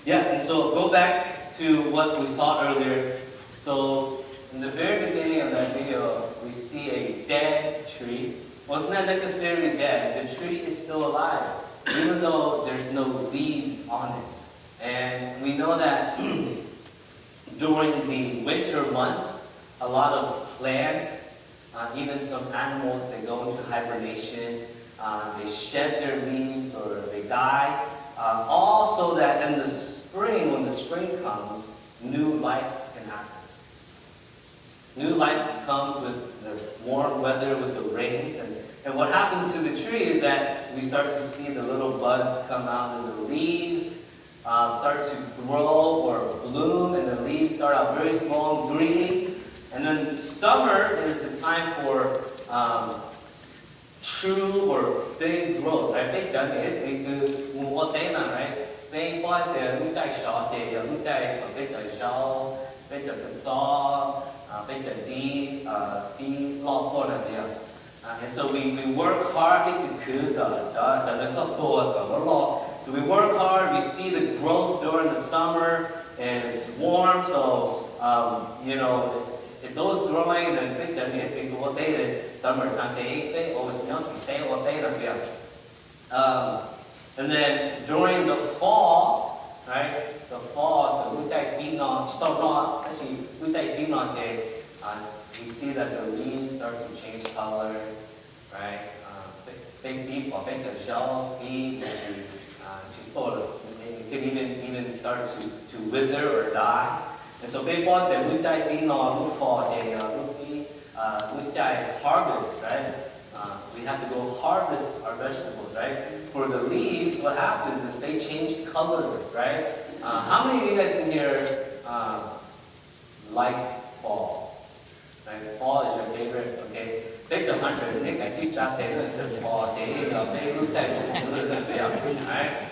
Yeah, and so go back to what we saw earlier. So in the very beginning of that video, we see a dead tree. Well, it's not necessarily dead. The tree is still alive, even though there's no leaves on it. And we know that during the winter months, a lot of plants, even some animals, they go into hibernation. They shed their leaves or they die. All so that in the spring, when the spring comes, new life can happen. New life comes with the warm weather, with the rains. And what happens to the tree is that we start to see the little buds come out and the leaves start to grow or bloom, and the leaves start out very small and green. And then summer is the time for true or big growth. Right? Big done it. It's mùa Tết mà, right? Big boy there, lúc đại short there, lúc đại có big đại show, big đại gió, big đại đi lo for there. And so we work hard. So we work hard. We see the growth during the summer, and it's warm. So you know. It's always growing, and big that it's in what day summertime they always young they what day and then during the fall, right? The fall, the actually we see that the leaves start to change colors, right? Big people, big the shell, it could even start to wither or die. And so they want that we look for harvest, right? We have to go harvest our vegetables, right? For the leaves, what happens is they change colors, right? How many of you guys in here like fall? Right? Fall is your favorite, okay? Take the 100, take a keep chat there, this fall, they look at right?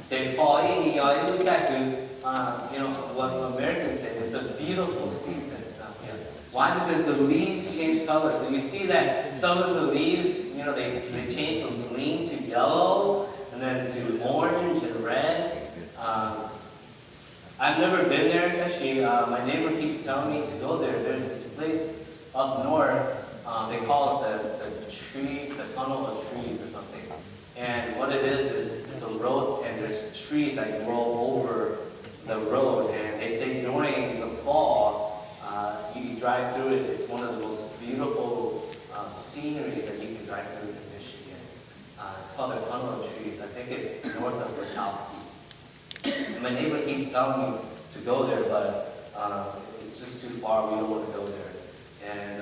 They fall in, you look at you know, what Americans say, it's a beautiful season. Why? Because the leaves change color. So you see that some of the leaves, you know, they change from green to yellow, and then to orange and red. I've never been there, actually. My neighbor keeps telling me to go there. There's this place up north, they call it the tunnel of trees or something. And what it is it's a road, and there's trees that grow over the road, and they say during the fall, you drive through it, it's one of the most beautiful sceneries that you can drive through in Michigan. It's called the Tunnel of Trees. I think it's north of WHAC. My neighbor keeps telling me to go there, but it's just too far, we don't want to go there. And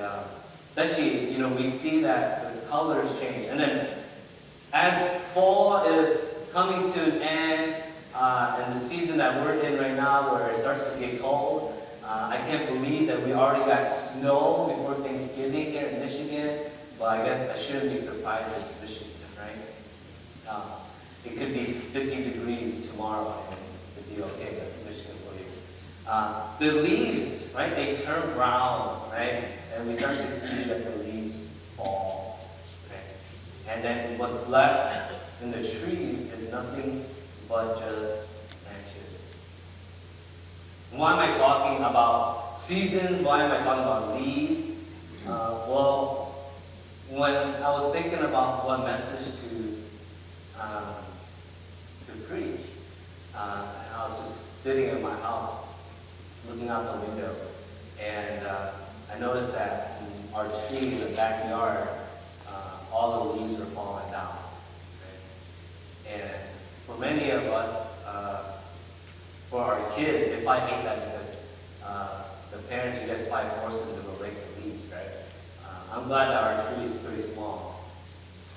especially, you know, we see that the colors change. And then as fall is coming to an end, and the season that we're in right now, where it starts to get cold, I can't believe that we already got snow before Thanksgiving here in Michigan. But I guess I shouldn't be surprised it's Michigan, right? It could be 50 degrees tomorrow, and it'd be okay. That's Michigan for you. The leaves, right? They turn brown, right? And we start to see that the leaves fall, right? And then what's left in the trees is nothing but just branches. Why am I talking about seasons? Why am I talking about leaves? Well, when I was thinking about what message to preach, and I was just sitting in my house, looking out the window, and I noticed that in our tree in the backyard, all the leaves are falling down. Right? And for many of us, for our kids, they probably hate that because the parents, you guys probably force them to go rake the leaves, right? I'm glad that our tree is pretty small.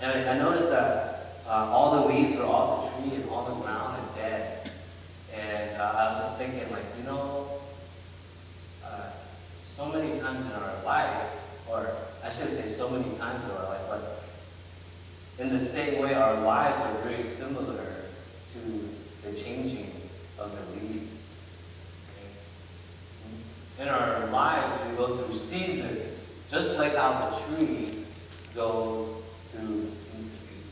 And I noticed that all the leaves are off the tree and on the ground and dead. And I was just thinking, like, you know, so many times in our life, or I shouldn't say so many times in our life, but in the same way, our lives are very similar to the changing of the leaves. Okay? In our lives, we go through seasons, just like how the tree goes through seasons.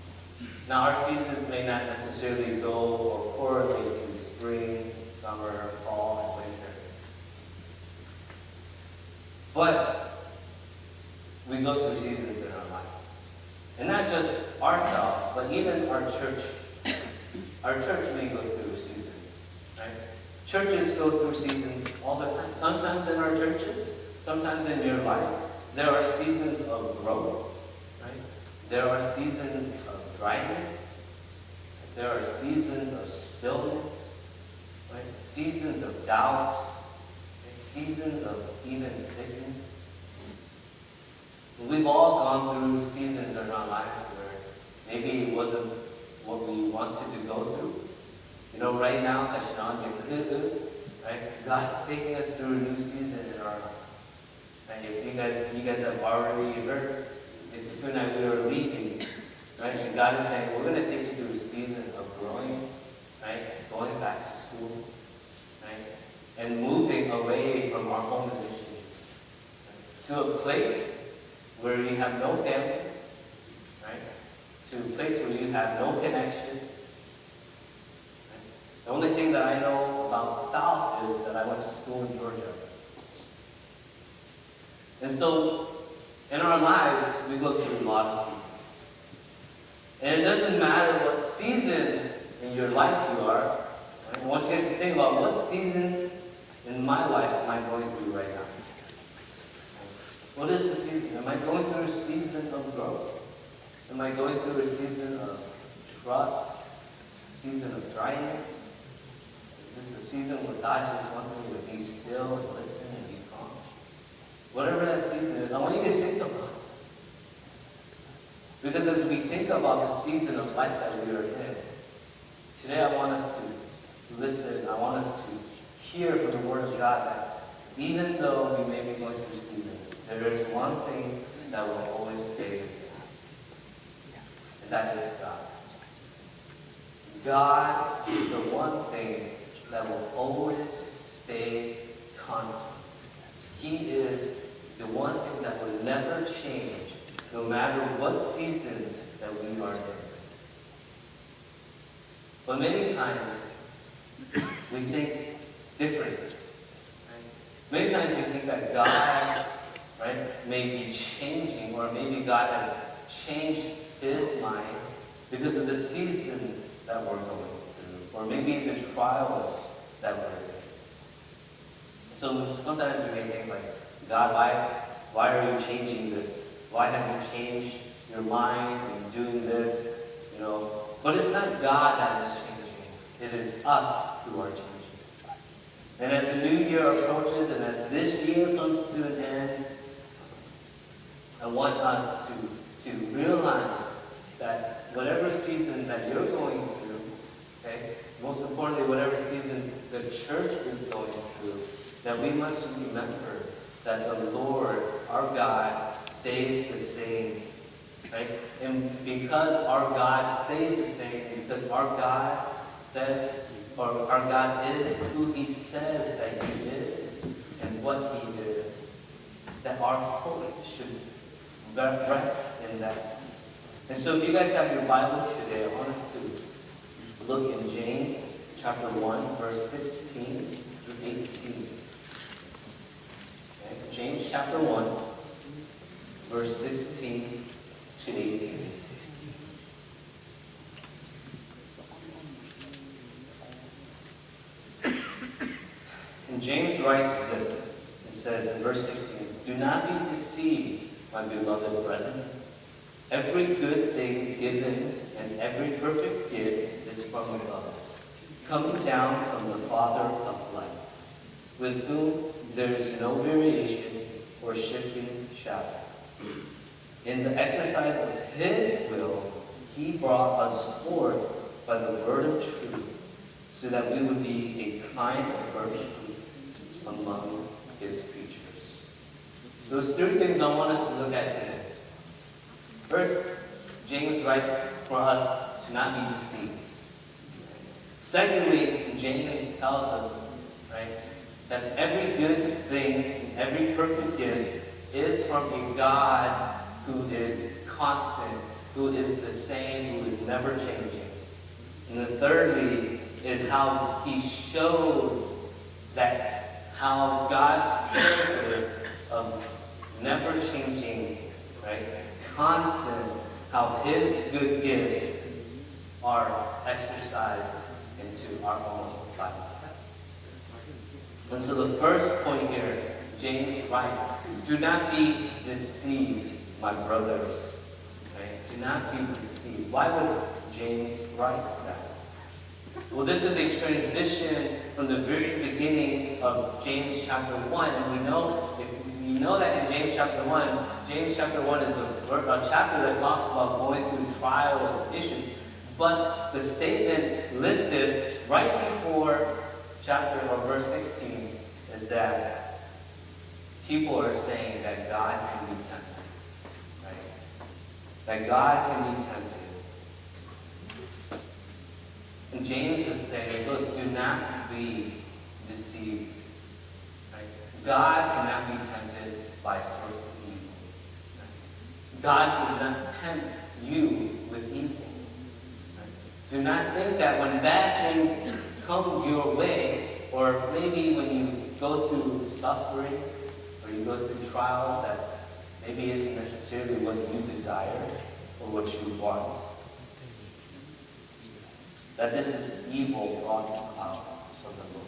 Now, our seasons may not necessarily go or correlate to summer, fall, and winter. But we go through seasons in our lives. And not just ourselves, but even our church. Our church may go through seasons, right? Churches go through seasons all the time. Sometimes in our churches, sometimes in your life, there are seasons of growth, right? There are seasons of dryness. There are seasons of stillness, right? Seasons of doubt, right? Seasons of even sickness. We've all gone through seasons in our lives where maybe it wasn't what we wanted to go through. You know, right now, right? God's taking us through a new season in our life. And if you guys have already heard, Mr. and I, we were leaving, right? And God is saying, we're going to take you through a season of growing, right? Going back to school, right? And moving away from our home conditions, right? To a place where you have no family, right? To a place where you have no connections. Right? The only thing that I know about the South is that I went to school in Georgia. And so, in our lives, we go through a lot of seasons. And it doesn't matter what season in your life you are. Right? I want you guys to think about what season in my life am I going through right now. What is the season? Am I going through a season of growth? Am I going through a season of trust? A season of dryness? Is this a season where God just wants me to be still and listen and be calm? Whatever that season is, I want you to think about it. Because as we think about the season of life that we are in, today I want us to listen, I want us to hear from the Word of God that even though we may be going through seasons, there is one thing that will always stay the same. And that is God. God is the one thing that will always stay constant. He is the one thing that will never change, no matter what seasons that we are in. But many times, we think differently. Right? Many times we think that God, right, may be changing, or maybe God has changed His mind because of the season that we're going through, or maybe the trials that we're in. So sometimes we may think like, God, why are you changing this? Why have you changed your mind in doing this? You know, but it's not God that is changing. It is us who are changing. And as the new year approaches, and as this year comes to an end, I want us to realize that whatever season that you're going through, okay, most importantly, whatever season the church is going through, that we must remember that the Lord, our God, stays the same. Right? And because our God stays the same, because our God says, or our God is who He says that He is, and what He is, that our hope should rest in that. And so if you guys have your Bibles today, I want us to look in James chapter 1, verse 16 through 18. Okay? James chapter 1, verse 16 to 18. And James writes this. It says in verse 16, "Do not be deceived, my beloved brethren. Every good thing given and every perfect gift is from above, coming down from the Father of lights, with whom there is no variation or shifting shadow. In the exercise of His will, He brought us forth by the word of truth, so that we would be a kind of fervent among His creatures." Those three things I want us to look at today. First, James writes for us to not be deceived. Secondly, James tells us, right, that every good thing, every perfect gift is from a God who is constant, who is the same, who is never changing. And then thirdly, is how he shows that how God's character of never changing, right, constant, how his good gifts are exercised into our own life. And so the first point here, James writes, do not be deceived, my brothers. Right? Do not be deceived. Why would James write that? Well, this is a transition from the very beginning of James chapter 1. And we know that in James chapter 1 is a chapter that talks about going through trials and issues. But the statement listed right before chapter or verse 16 is that people are saying that God can be tempted. Right? That God can be tempted. And James is saying, look, do not be deceived. Right? God cannot be tempted by a source of evil. Right? God does not tempt you with evil. Right? Do not think that when bad things come your way, or maybe when you go through suffering, or you go through trials that maybe isn't necessarily what you desire or what you want, that this is evil brought out from the Lord.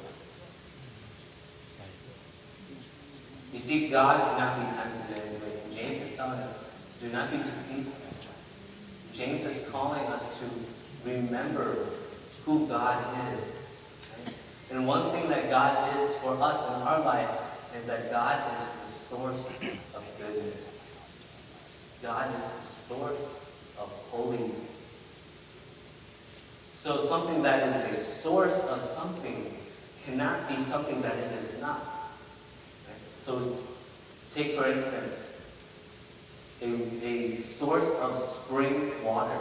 You see, God cannot be tempted in any way. And James is telling us, do not be deceived. James is calling us to remember who God is. Right? And one thing that God is for us in our life is that God is the source of goodness. God is the source of holiness. So something that is a source of something cannot be something that it is not. Right? So take, for instance, a source of spring water,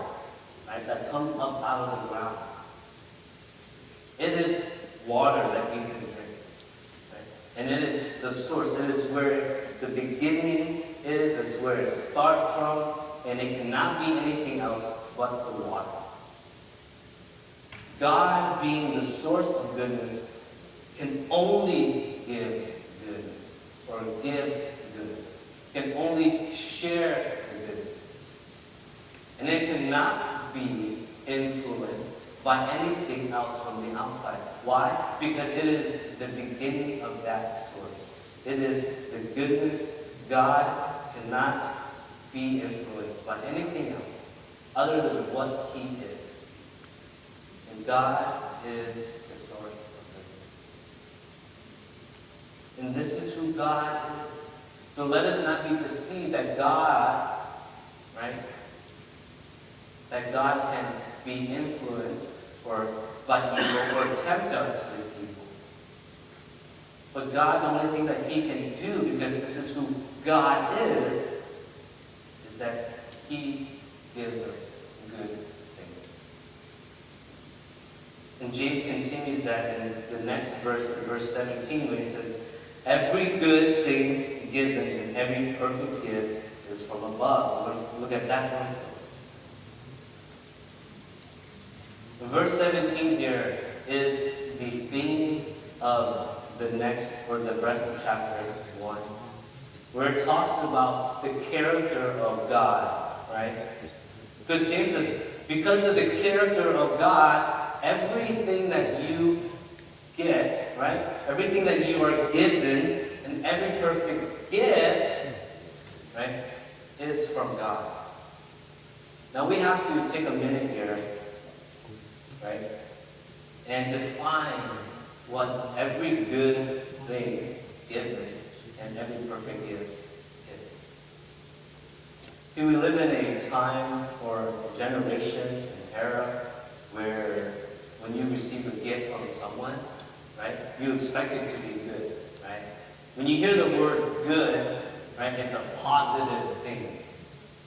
right, that comes up out of the ground. It is water that you can drink. Right? And it is the source. It is where the beginning is. It's where it starts from. And it cannot be anything else but the water. God, being the source of goodness, can only give goodness, or give goodness, can only share the goodness. And it cannot be influenced by anything else from the outside. Why? Because it is the beginning of that source. It is the goodness. God cannot be influenced by anything else other than what he is. And God is the source of goodness. And this is who God is. So let us not be deceived that God, right, that God can be influenced by evil or tempt us with evil. But God, the only thing that he can do, because this is who God is that he gives us good things. And James continues that in the next verse, in verse 17, when he says, every good thing given and every perfect gift is from above. Let's look at that one. Verse 17 here is the theme of the next, or the rest of chapter 1, where it talks about the character of God, right? Because James says, because of the character of God, everything that you get, right? Everything that you are given, and every perfect gift, right, is from God. Now we have to take a minute here, right, and define what every good thing given and every perfect gift is. See, we live in a time or a generation, an era, where when you receive a gift from someone, right, you expect it to be good, right? When you hear the word good, right, it's a positive thing.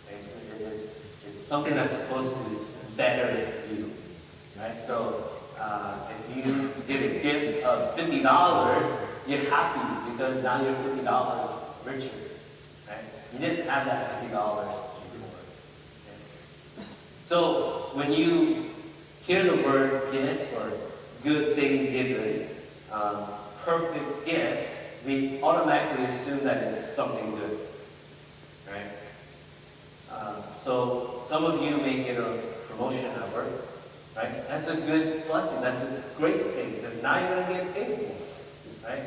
Right? It's something that's supposed to better you, right? So if you get a gift of $50, you're happy because now you're $50 richer, right? You didn't have that $50 before. Okay? So when you hear the word gift or good thing given, perfect gift, we automatically assume that it's something good, right? So some of you may get a promotion at work, right? That's a good blessing. That's a great thing because now you're going to get paid more, right?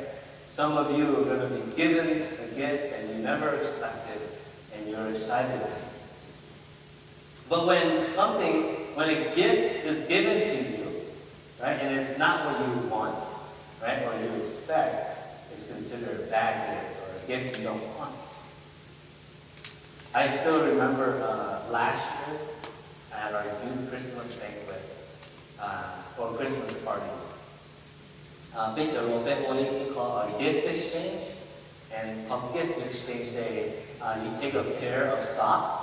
Some of you are going to be given a gift and you never expected, and you're excited. But when a gift is given to you, right, and it's not what you want, right, or you expect, it's considered a bad gift or a gift you don't want. I still remember last year at our youth Christmas banquet or Christmas party. Big a little bit what you call a gift exchange, and on gift exchange day, you take a pair of socks,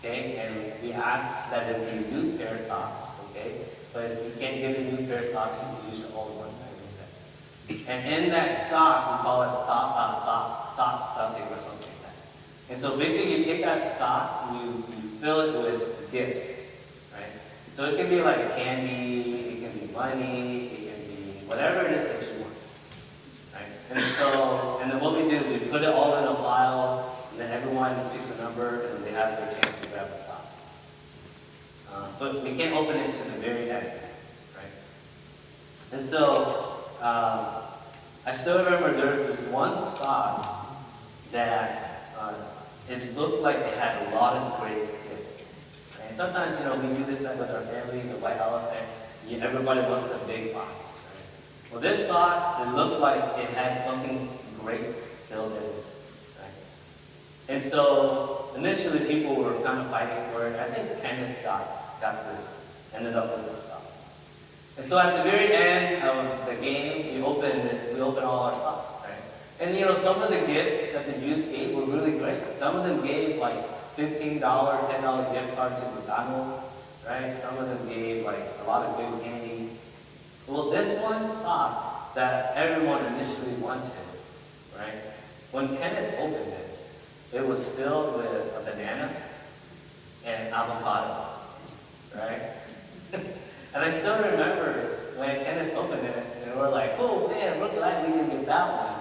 okay, and we ask that it be a new pair of socks, okay, but if you can't get a new pair of socks, you can use your old one, like we said. And in that sock, we call it sock stuffing or something like that. And so basically, you take that sock, you fill it with gifts, right? So it can be like candy, it can be money, it can be whatever it is that you want, right? And then what we do is we put it all in a pile, and then everyone picks a number, and they have their chance to grab a sock. But we can't open it to the very end, right? And so I still remember there was this one sock that it looked like it had a lot of great gifts. Right? And sometimes, we do this with our family, the white elephant. Everybody wants the big box. Right? Well, this box, it looked like it had something great filled in. Right? And so initially, people were kind of fighting for it. I think Kenneth ended up with this stuff. And so at the very end of the game, we opened all our socks. And some of the gifts that the youth gave were really great. Some of them gave like $15, $10 gift cards to McDonald's, right? Some of them gave like a lot of good candy. Well, this one sock that everyone initially wanted, right? When Kenneth opened it, it was filled with a banana and avocado, right? And I still remember when Kenneth opened it, and we were like, oh man, we're glad we didn't get that one.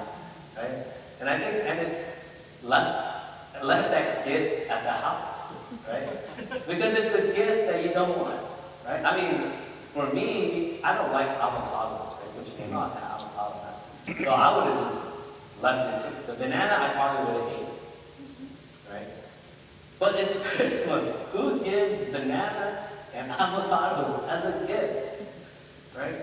Right? And I think Kenneth left that gift at the house, right? Because it's a gift that you don't want, right? I mean, for me, I don't like avocados, right? Which came out the avocado. So I would have just left it too. The banana I probably would have ate, right? But it's Christmas. Who gives bananas and avocados as a gift, right?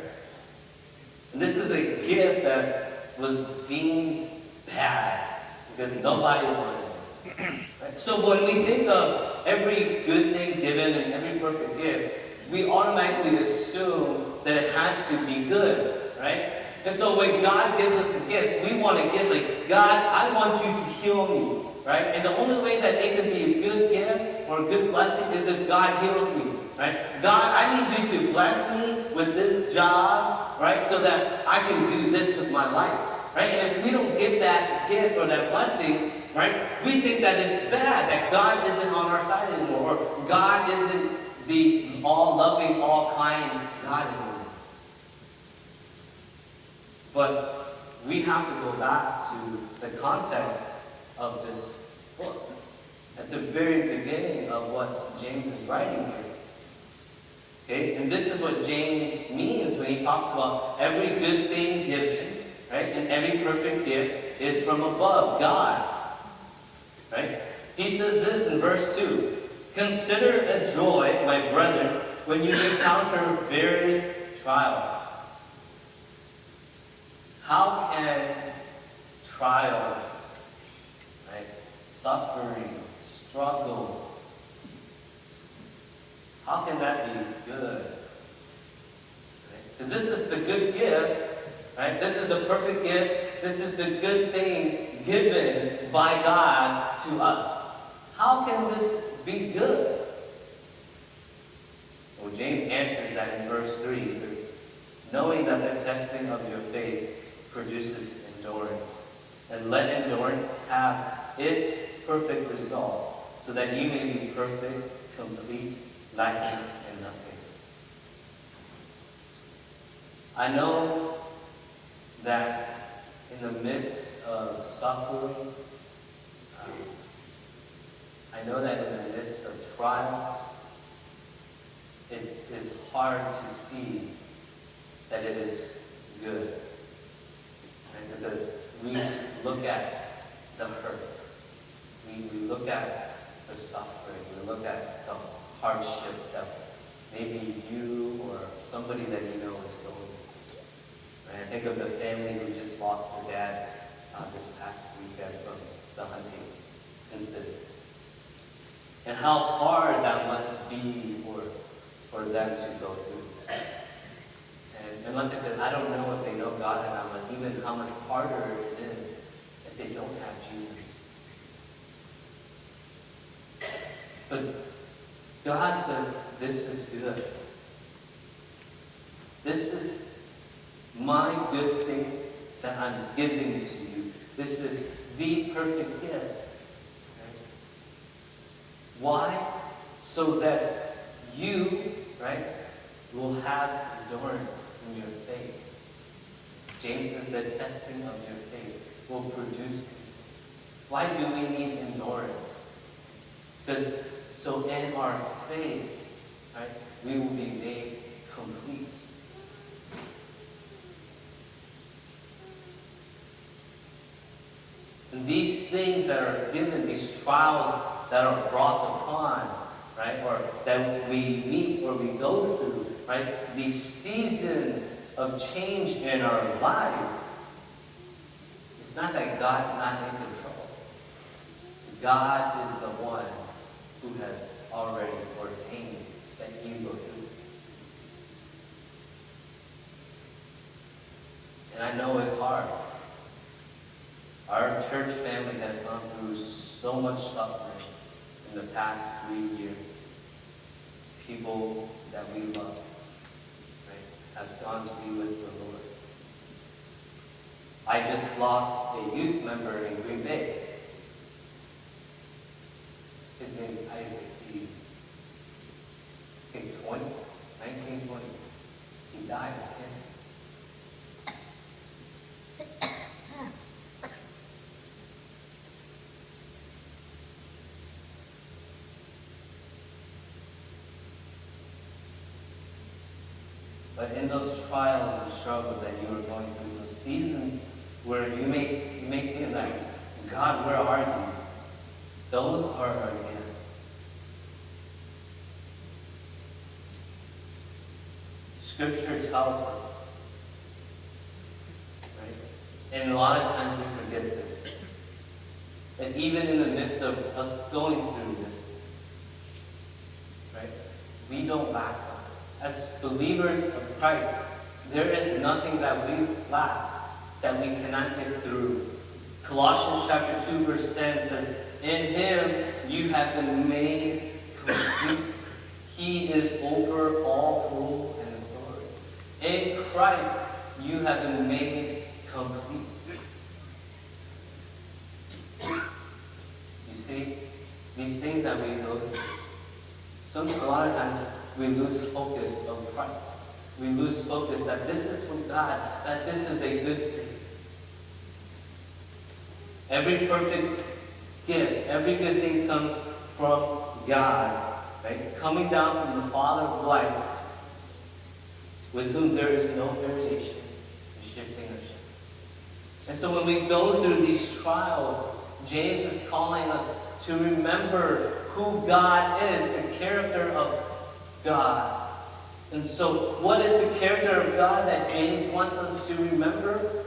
And this is a gift that was deemed bad because nobody wanted it. Right? So when we think of every good thing given and every perfect gift, we automatically assume that it has to be good, right? And so when God gives us a gift, we want to give like, God, I want you to heal me, right? And the only way that it can be a good gift or a good blessing is if God heals me, right? God, I need you to bless me with this job, right? So that I can do this with my life, right? And if we don't give that gift or that blessing, right, we think that it's bad, that God isn't on our side anymore, or God isn't the all-loving, all-kind God anymore. But we have to go back to the context of this book, at the very beginning of what James is writing here. Okay? And this is what James means when he talks about every good thing given, right? And every perfect gift is from above, God. Right? He says this in verse 2. Consider it joy, my brethren, when you encounter various trials. How can trials, right, suffering, struggles, how can that be good? Because this is the good gift, right? This is the perfect gift. This is the good thing given by God to us. How can this be good? Well, James answers that in verse 3. He says, knowing that the testing of your faith produces endurance, and let endurance have its perfect result, so that you may be perfect, complete, lacking in nothing. I know that in the midst of suffering, I know that in the midst of trials, it is hard to see that it is good. Right? Because we just look at the hurt. We look at the suffering. We look at the hardship that maybe you or somebody that you know is going through. Right? I think of the family who just lost their dad this past weekend from the hunting incident. And how hard that must be for them to go through this. And like I said, I don't know if they know God or not, but even how much harder it is if they don't have Jesus. But God says, this is good. This is my good thing that I'm giving to you. This is the perfect gift. Right? Why? So that you, right, will have endurance in your faith. James says the testing of your faith will produce. Why do we need endurance? Because so in our faith, right, we will be made complete. And these things that are given, these trials that are brought upon, right, or that we meet or we go through, right, these seasons of change in our life, it's not that God's not in control. God is the one who has already ordained that you go through this. And I know it's hard. Our church family has gone through so much suffering in the past 3 years. People that we love, right, has gone to be with the Lord. I just lost a youth member in Green Bay. His name's Isaac. He's, I think, 19, 20. He died of cancer. But in those trials and struggles that you are going through, those seasons where you may say like, God, where are you? Those are our gifts. Scripture tells us, right? And a lot of times we forget this. That even in the midst of us going through this, right? We don't lack. As believers of Christ, there is nothing that we lack that we cannot get through. Colossians chapter 2 verse 10 says, in him you have been made complete. He is over all rule and authority. In Christ you have been made complete. You see, these things that we go through, a lot of times we lose focus of Christ. We lose focus that this is from God, that this is a good thing. Every perfect gift, every good thing comes from God, right? Coming down from the Father of lights, with whom there is no variation in shifting of shift. And so when we go through these trials, James is calling us to remember who God is, the character of God. And so, what is the character of God that James wants us to remember?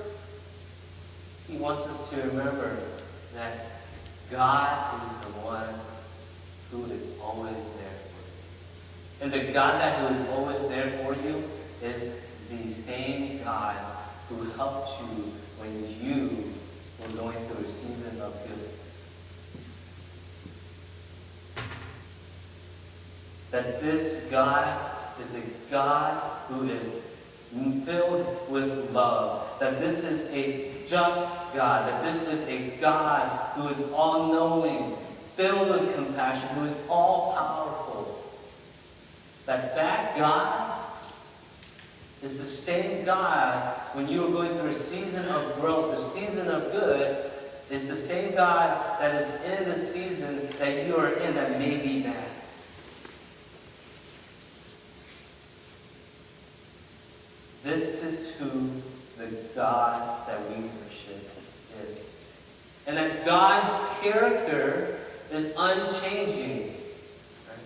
He wants us to remember that God is the one who is always there for you. And the God that who is always there for you is the same God who helped you when you were going through a season of good. That this God is a God who is filled with love. That this is a just God. That this is a God who is all-knowing, filled with compassion, who is all-powerful. That God is the same God when you are going through a season of growth, a season of good, is the same God that is in the season that you are in that may be bad. This is who the God that we worship is. And that God's character is unchanging. Right?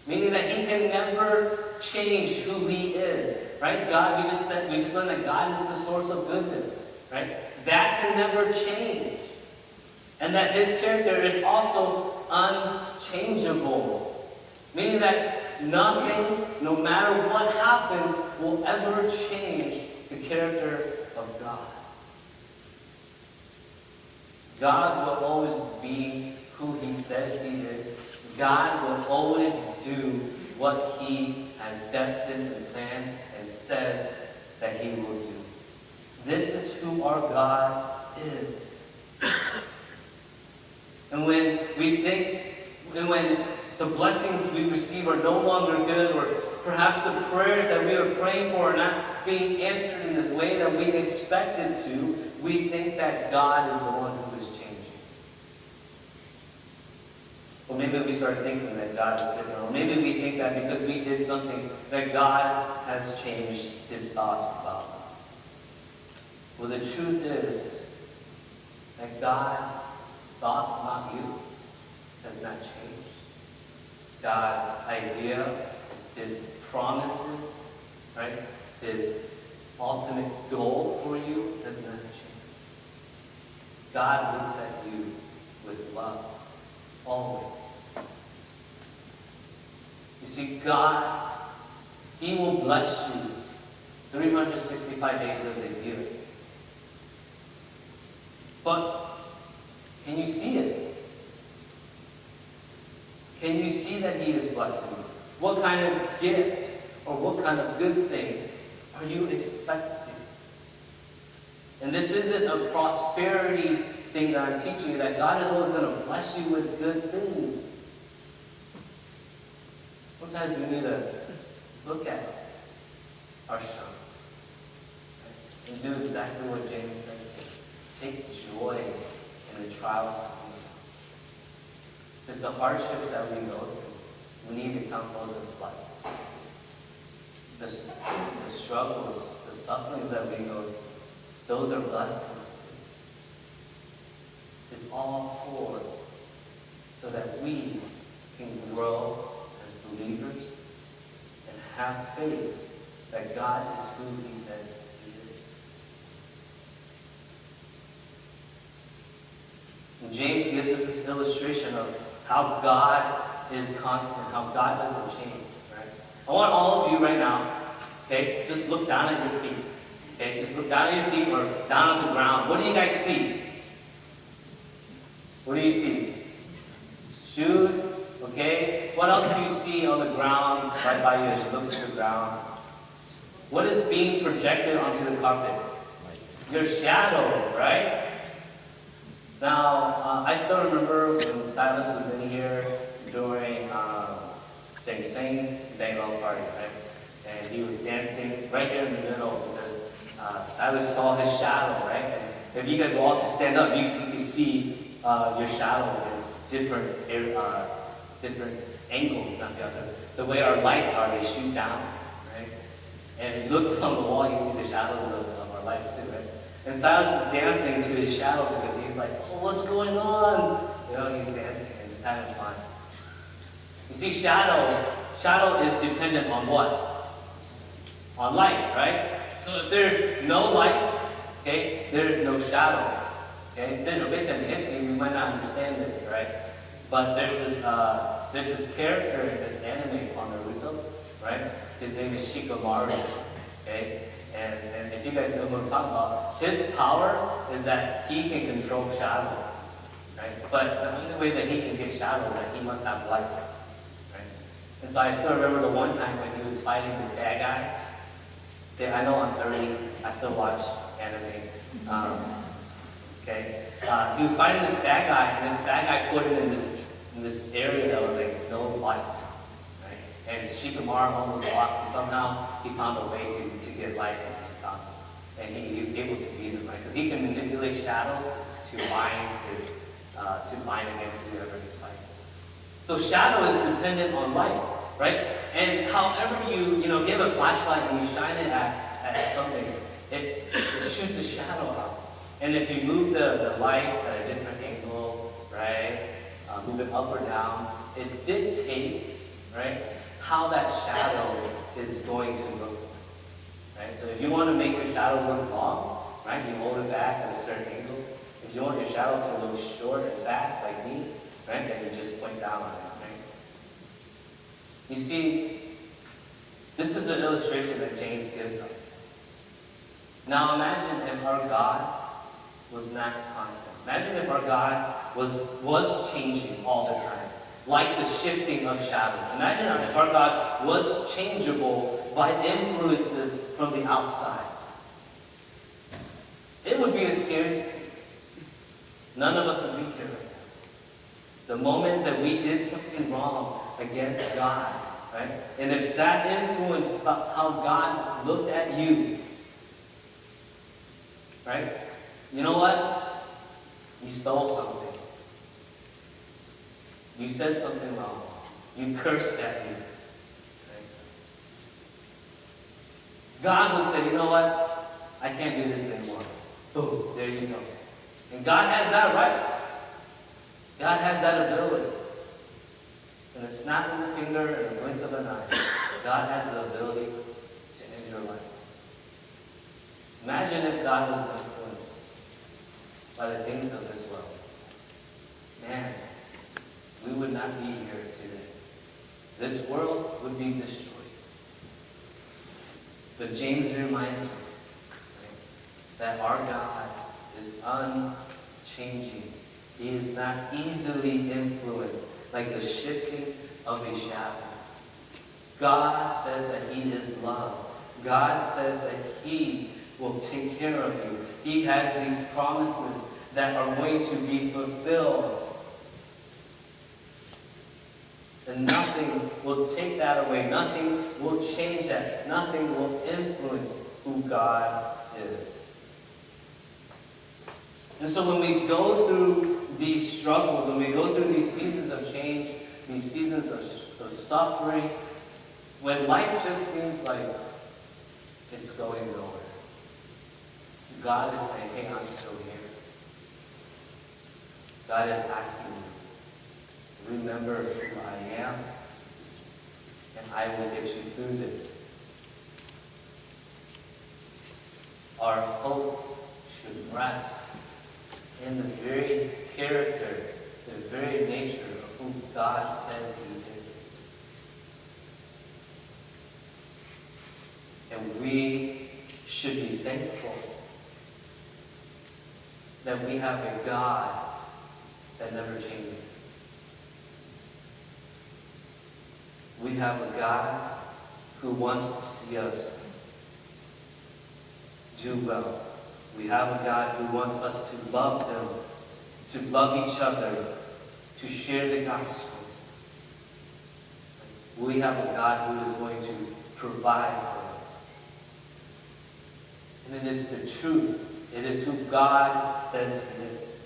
Meaning that He can never change who He is. Right? God, we just learned that God is the source of goodness. Right? That can never change. And that His character is also unchangeable. Meaning that nothing, no matter what happens, will ever change the character of God. God will always be who He says He is. God will always do what He has destined and planned and says that He will do. This is who our God is. And when we think, and when the blessings we receive are no longer good, or perhaps the prayers that we are praying for are not being answered in the way that we expected to, we think that God is the one who is changing. Or maybe we start thinking that God is different. Or maybe we think that because we did something, that God has changed His thoughts about us. Well, the truth is that God's thought about you has not changed. God's idea, His promises, right? His ultimate goal for you has not changed. God looks at you with love, always. You see, God, He will bless you 365 days of the year. But can you see it? Can you see that He is blessing you? What kind of gift or what kind of good thing are you expecting? And this isn't a prosperity thing that I'm teaching you, that God is always going to bless you with good things. Sometimes we need to look at our struggles, right? And do exactly what James says. Take joy in the trials. Because the hardships that we go through, we need to count those as blessings. The struggles, the sufferings that we go through, those are blessings too. It's all for so that we can grow as believers and have faith that God is who He says He is. And James gives us this illustration of how God is constant, how God doesn't change. Right? I want all of you right now, okay, just look down at your feet. Okay, just look down at your feet or down on the ground. What do you guys see? What do you see? Shoes, okay? What else do you see on the ground right by you as you look to the ground? What is being projected onto the carpet? Your shadow, right? Now, I still remember when Silas was in here during Deng Seng's Dang party, right? And he was dancing right there in the middle because Silas saw his shadow, right? And if you guys were all to stand up, you can see your shadow in different angles, not the other. The way our lights are, they shoot down, right? And if you look on the wall, you see the shadows of our lights too, right? And Silas is dancing to his shadow because he's like, oh, what's going on? You know, he's dancing and just having fun. You see, shadow is dependent on what? On light, right? So if there's no light, okay, there's no shadow. Okay? If there's a bit that hits you, you might not understand this, right? But there's this character in this anime on Naruto, right? His name is Shikamaru, okay? And if you guys know what I'm talking about, his power is that he can control shadow, right? But the only way that he can get shadow is that he must have light, right? And so I still remember the one time when he was fighting this bad guy. Okay, I know I'm 30, I still watch anime. Okay, he was fighting this bad guy, and this bad guy put him in this area that was like no light, right? And Shikamaru almost lost, but somehow he found a way to get light in him. And he was able to beat him, right? Because he can manipulate shadow to bind against whoever he's fighting. So shadow is dependent on light, right? And however you give a flashlight and you shine it at something, it shoots a shadow out. And if you move the light at a different angle, right, move it up or down, it dictates, right, how that shadow is going to look. Right? So if you want to make your shadow look long, right, you hold it back at a certain angle. If you want your shadow to look short and fat, like me, right, then you just point down on it, right? You see, this is the illustration that James gives us. Now imagine if our God was not constant. Imagine if our God was changing all the time, like the shifting of shadows. Imagine if our God was changeable by influences from the outside. It would be a scary thing. None of us would be here right now. The moment that we did something wrong against God, right? And if that influenced how God looked at you, right? You know what? You stole something. You said something wrong. You cursed at me. Right? God would say, you know what? I can't do this anymore. Boom, there you go. And God has that right. God has that ability. In a snap of a finger and a blink of an eye, God has the ability to end your life. Imagine if God was influenced by the things of this world. Man, we would not be here today. This world would be destroyed. But James reminds us, right, that our God is unchanging. He is not easily influenced like the shifting of a shadow. God says that He is love. God says that He will take care of you. He has these promises that are going to be fulfilled. And nothing will take that away. Nothing will change that. Nothing will influence who God is. And so when we go through these struggles, when we go through these seasons of change, these seasons of suffering, when life just seems like it's going nowhere, God is saying, hey, I'm still here. God is asking you, remember who I am, and I will get you through this. Our hope should rest in the very character, the very nature of who God says He is. And we should be thankful that we have a God that never changes. We have a God who wants to see us do well. We have a God who wants us to love Him, to love each other, to share the gospel. We have a God who is going to provide for us. And it is the truth. It is who God says He is.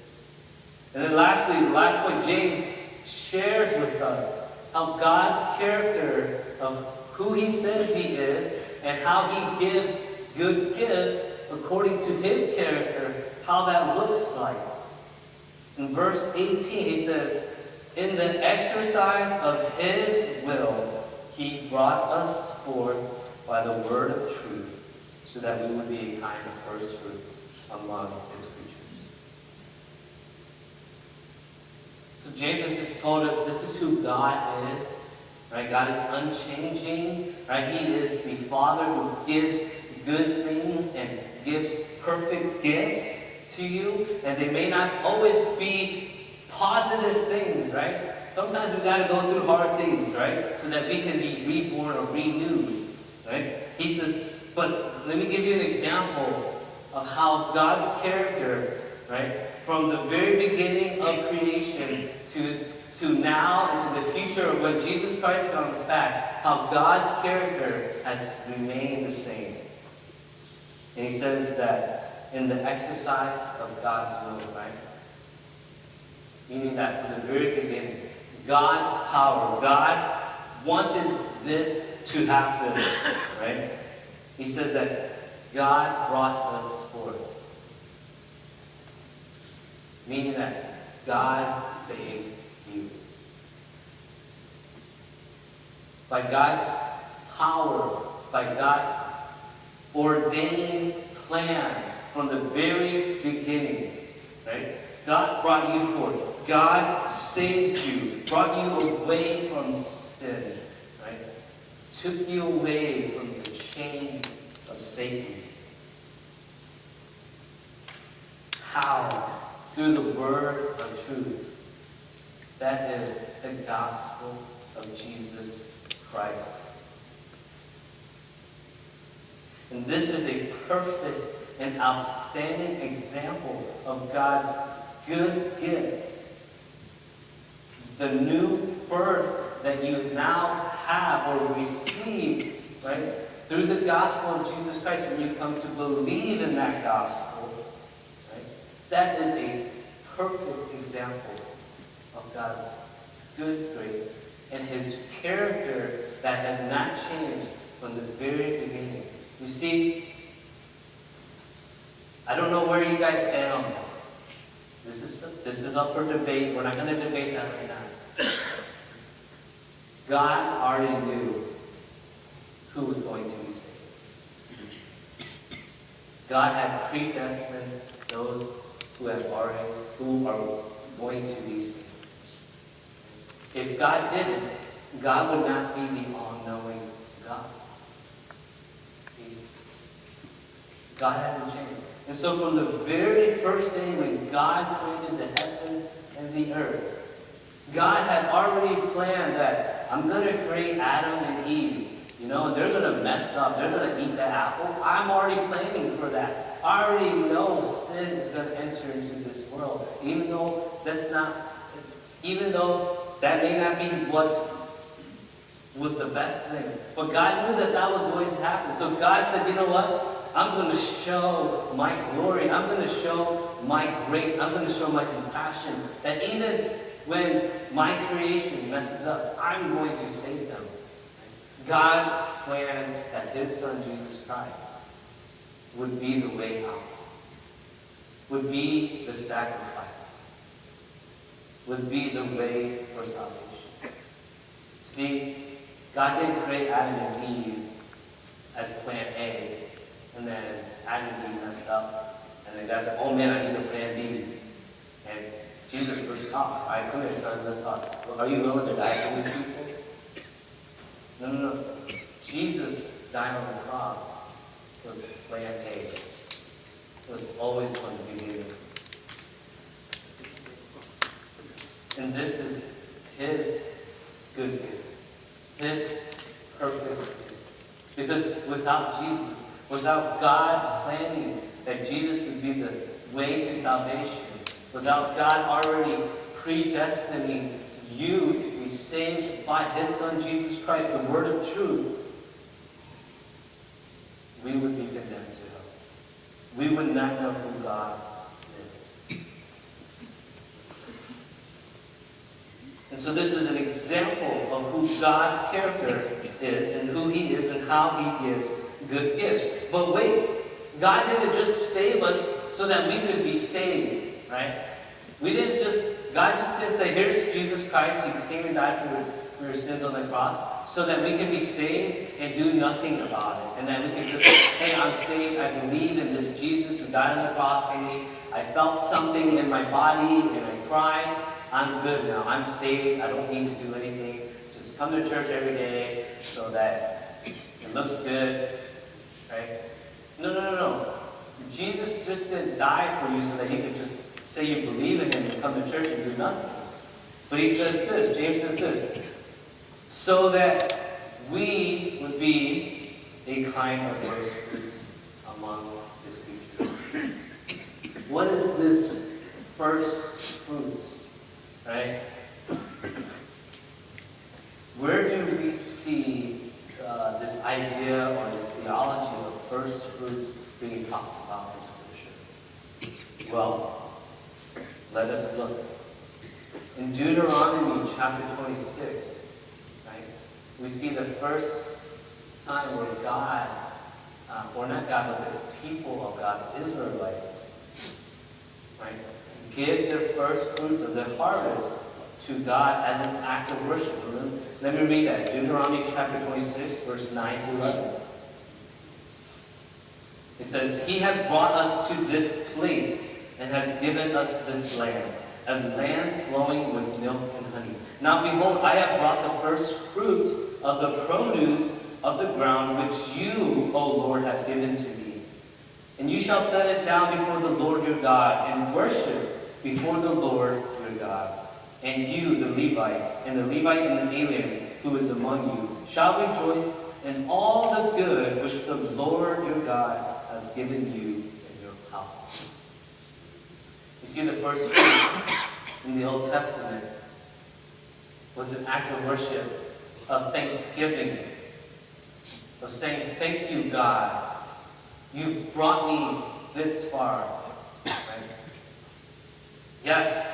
And then lastly, the last point, James shares with us how God's character of who He says He is and how He gives good gifts according to His character, how that looks like. In verse 18, he says, in the exercise of His will, He brought us forth by the word of truth, so that we would be a kind of first fruit among His creatures. So James has just told us this is who God is. Right? God is unchanging. Right? He is the Father who gives good things and gives perfect gifts to you. And they may not always be positive things, right? Sometimes we've got to go through hard things, right? So that we can be reborn or renewed, right? He says, but let me give you an example of how God's character, right, from the very beginning of creation to now and to the future of when Jesus Christ comes back, how God's character has remained the same. And he says that in the exercise of God's will, right? Meaning that from the very beginning, God's power, God wanted this to happen, right? He says that God brought us forth. Meaning that God saved you. By God's power, by God's ordained plan from the very beginning, right? God brought you forth. God saved you, brought you away from sin, right? Took you away from the chains of Satan. How? Through the word of truth. That is the gospel of Jesus Christ. And this is a perfect and outstanding example of God's good gift. The new birth that you now have or received, right, through the gospel of Jesus Christ, when you come to believe in that gospel, right, that is a perfect example of God's good grace and his character that has not changed from the very beginning. You see, I don't know where you guys stand on this. This is up for debate. We're not going to debate that right now. God already knew who was going to be saved. God had predestined those who are going to be saved. If God didn't, God would not be the all-knowing God. See? God hasn't changed. And so from the very first day when God created the heavens and the earth, God had already planned that I'm going to create Adam and Eve. You know, they're going to mess up. They're going to eat that apple. I'm already planning for that. I already know sin is going to enter into this world. Even though that may not be what was the best thing. But God knew that that was going to happen. So God said, you know what? I'm going to show my glory. I'm going to show my grace. I'm going to show my compassion. That even when my creation messes up, I'm going to save them. God planned that his son, Jesus Christ, would be the way out. Would be the sacrifice. Would be the way for salvation. See, God didn't create Adam and Eve as plan A. And then Adam and Eve messed up. And then God said, oh man, I need a plan B. And Jesus, let's talk. All right, come here, son, let's talk. Well, are you willing to die for these people? No. Jesus dying on the cross was plan A. It was always from the beginning. And this is his good gift. His perfect gift. Because without Jesus, without God planning that Jesus would be the way to salvation, without God already predestining you to be saved by his son Jesus Christ, the word of truth, we would be condemned to hell. We would not know who God is. And so this is an example of who God's character is and who he is and how he gives good gifts. But wait, God didn't just save us so that we could be saved, right? God just didn't say, here's Jesus Christ, he came and died for your sins on the cross, so that we can be saved and do nothing about it. And then we can just say, hey, I'm saved, I believe in this Jesus who died on the cross for me, I felt something in my body and I cried, I'm good now, I'm saved, I don't need to do anything, just come to church every day so that it looks good, right? No. Jesus just didn't die for you so that you could just say you believe in him and come to church and do nothing. But he says this, James says this, so that we would be a kind of first fruits among his creatures. What is this first fruits, right? talked about in Scripture? Well, let us look. In Deuteronomy chapter 26, right, we see the first time where God, or not God, but the people of God, the Israelites, right, give their first fruits of their harvest to God as an act of worship. Let me read that. Deuteronomy chapter 26, verse 9 to 11. It says, He has brought us to this place and has given us this land, a land flowing with milk and honey. Now behold, I have brought the first fruit of the produce of the ground which you, O Lord, have given to me. And you shall set it down before the Lord your God and worship before the Lord your God. And you, the Levite, and the alien who is among you, shall rejoice in all the good which the Lord your God has given you in your house. You see, the first fruit in the Old Testament was an act of worship, of thanksgiving, of saying, thank you, God. You brought me this far. Right? Yes,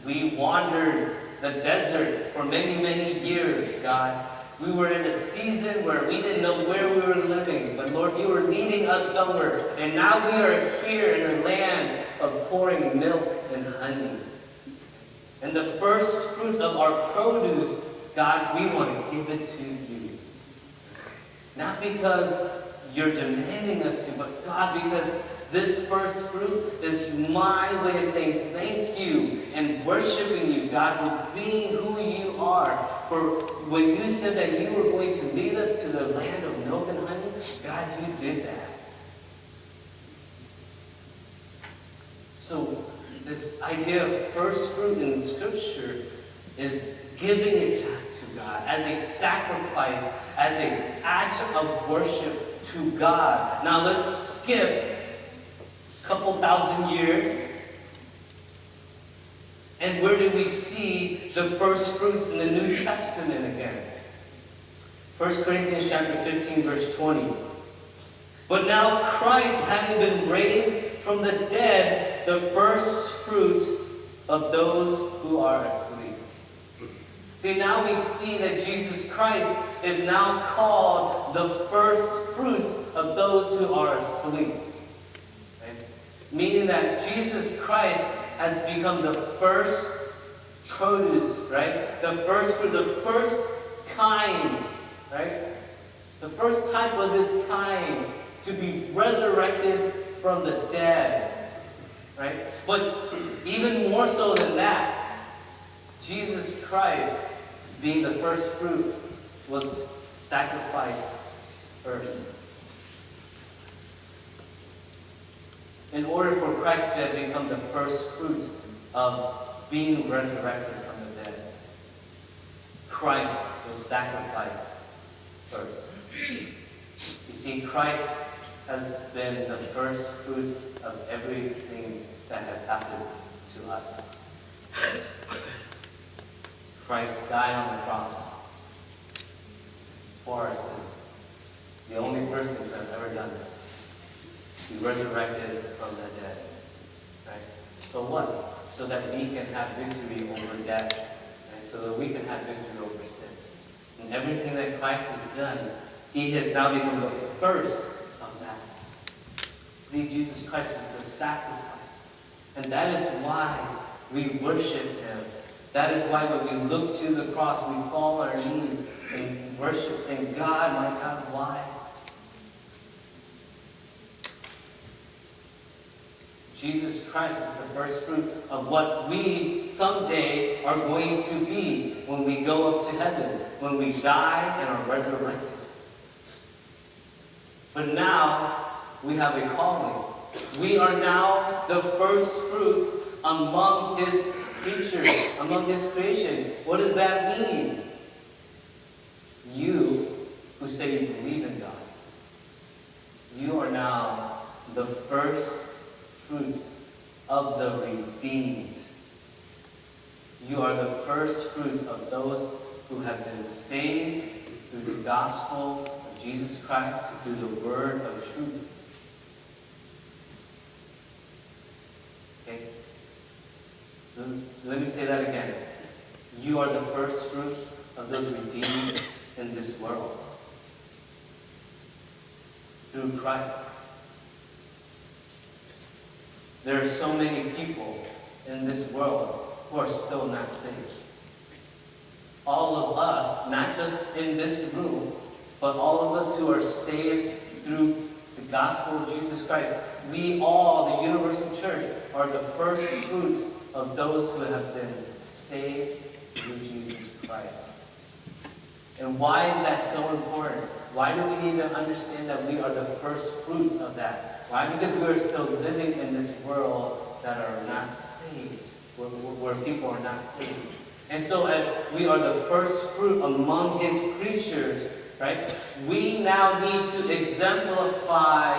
we wandered the desert for many, many years, God. We were in a season where we didn't know where we were living. But Lord, you were leading us somewhere. And now we are here in a land of pouring milk and honey. And the first fruit of our produce, God, we want to give it to you. Not because you're demanding us to, but God, because this first fruit is my way of saying thank you and worshiping you, God, for being who you are. For when you said that you were going to lead us to the land of milk and honey, God, you did that. So this idea of first fruit in Scripture is giving it back to God as a sacrifice, as an act of worship to God. Now let's skip a couple thousand years. And where do we see the first fruits in the New Testament again? 1 Corinthians chapter 15, verse 20. But now Christ, having been raised from the dead, the first fruit of those who are asleep. See, now we see that Jesus Christ is now called the first fruit of those who are asleep. Right? Meaning that Jesus Christ has become the first produce, right? The first fruit, the first kind, right? The first type of its kind to be resurrected from the dead, right? But even more so than that, Jesus Christ, being the first fruit, was sacrificed first. In order for Christ to have become the first fruit of being resurrected from the dead, Christ was sacrificed first. You see, Christ has been the first fruit of everything that has happened to us. Christ died on the cross for our sins. The only person who has ever done it. He resurrected from the dead. Right? So what? So that we can have victory over death. Right? So that we can have victory over sin. And everything that Christ has done, He has now become the first of that. See, Jesus Christ was the sacrifice. And that is why we worship Him. That is why when we look to the cross, we fall on our knees and worship, saying, God, my God, why? Jesus Christ is the first fruit of what we someday are going to be when we go up to heaven, when we die and are resurrected. But now we have a calling. We are now the first fruits among His creatures, among His creation. What does that mean? You who say you believe in God, you are now the first fruits of the redeemed. You are the first fruits of those who have been saved through the gospel of Jesus Christ, through the word of truth. Okay? Let me say that again. You are the first fruit of those redeemed in this world. Through Christ. There are so many people in this world who are still not saved. All of us, not just in this room, but all of us who are saved through the gospel of Jesus Christ, we all, the universal church, are the first fruits of those who have been saved through Jesus Christ. And why is that so important? Why do we need to understand that we are the first fruits of that? Why? Because we are still living in this world that are not saved, where people are not saved. And so as we are the first fruit among his creatures, right, we now need to exemplify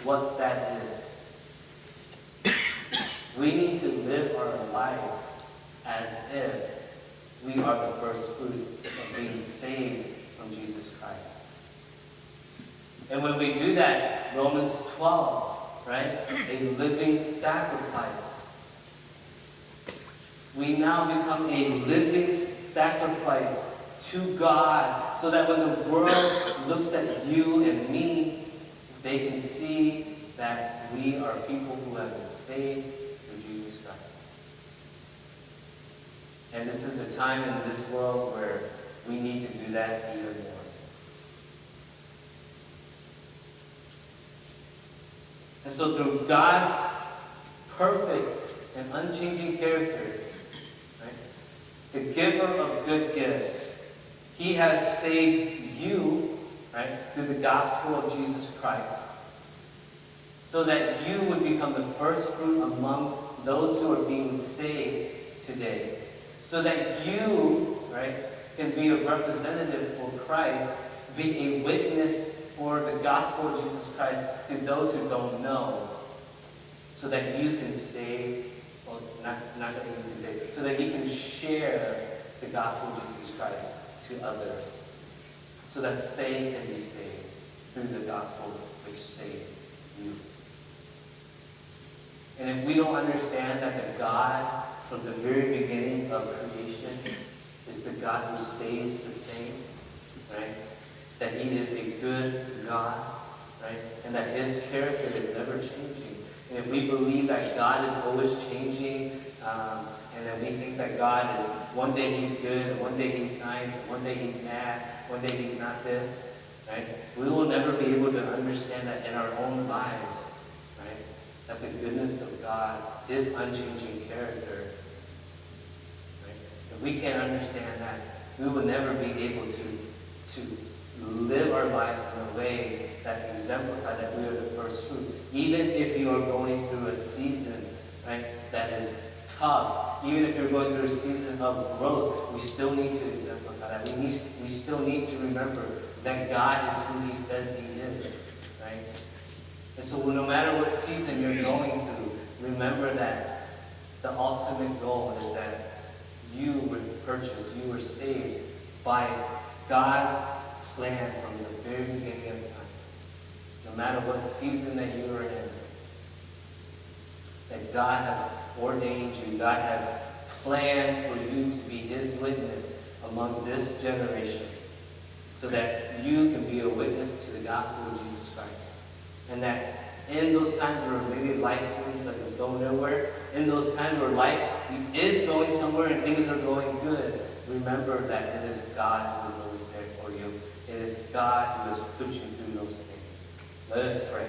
what that is. We need to live our life as if we are the first fruits of being saved from Jesus Christ. And when we do that, Romans 12, right, a living sacrifice. We now become a living sacrifice to God, so that when the world looks at you and me, they can see that we are people who have been saved through Jesus Christ. And this is a time in this world where we need to do that even more. And so through God's perfect and unchanging character, right, the giver of good gifts, he has saved you, right, through the gospel of Jesus Christ, so that you would become the first fruit among those who are being saved today, so that you, right, can be a representative for Christ, be a witness for the gospel of Jesus Christ to those who don't know, so that you can save, or not that you can save, so that you can share the gospel of Jesus Christ to others, so that they can be saved through the gospel which saved you. And if we don't understand that the God from the very beginning of creation is the God who stays the same, right? That he is a good God, right? And that his character is never changing. And if we believe that God is always changing, and then we think that God is, one day he's good, and one day he's nice, and one day he's mad, one day he's not this, right? We will never be able to understand that in our own lives, right? That the goodness of God, his unchanging character, right? If we can't understand that, we will never be able to live our lives in a way that exemplify that we are the first fruit. Even if you are going through a season, right, that is tough, even if you're going through a season of growth, we still need to exemplify that. We still need to remember that God is who he says he is, right? And so no matter what season you're going through, remember that the ultimate goal is that you were purchased, you were saved by God's plan from the very beginning of time. No matter what season that you are in, that God has ordained you, God has planned for you to be his witness among this generation, so that you can be a witness to the gospel of Jesus Christ. And that in those times where maybe life seems like it's going nowhere, in those times where life is going somewhere and things are going good, remember that it is God who is always there for you. It is God who has put you through those things. Let us pray.